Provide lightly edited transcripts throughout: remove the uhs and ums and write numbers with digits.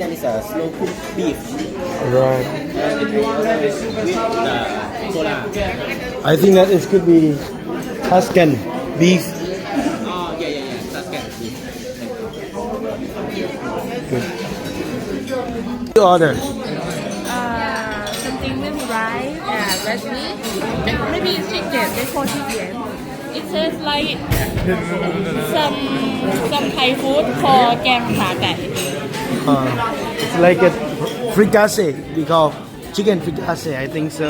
It's a slow cooked beef. Right. With the cola. I think that it could be Tuscan beef. Oh, yeah. That's good. Good. The order. Something with rice and red meat. Maybe it's chicken. They call chicken. It tastes like some Thai food called แกงขาไก่ It's like a fricassee. We call chicken fricassee. I think so.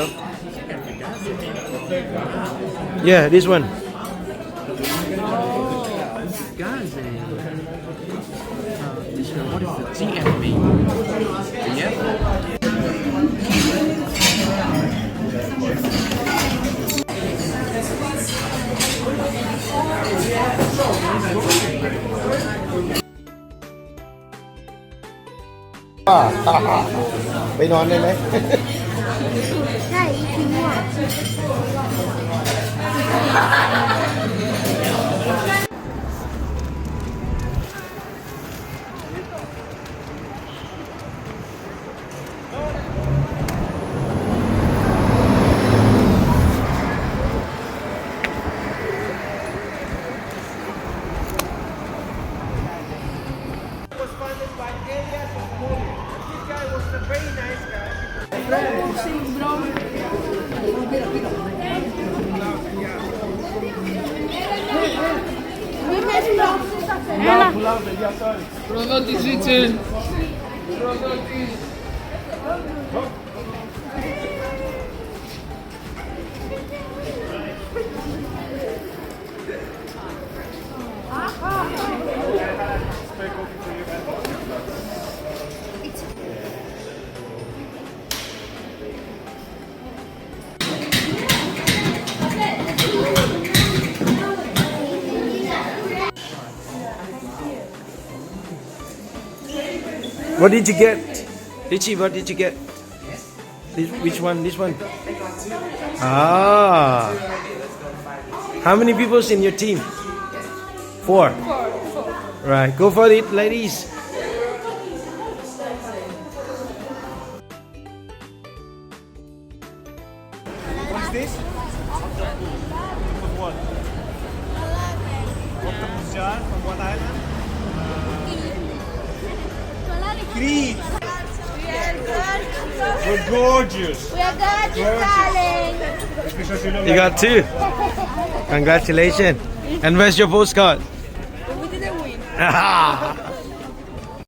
Yeah, this one. Guys, what is the EnglandBy? Yeah. Ah, ไปนอนได้ไหม ใช่ทิ้งหมด Was funded by Ashmolean. This guy was a very nice guy. Prodotti życzy. What did you get? Richie, what did you get? Which one? This one? Ah. How many people's in your team? Four. Right, go for it, ladies. What's this? What? Octopus jar from what island? Crete. We're gorgeous. We are gorgeous, darling. You got two. Congratulations. And where's your postcard? We didn't win.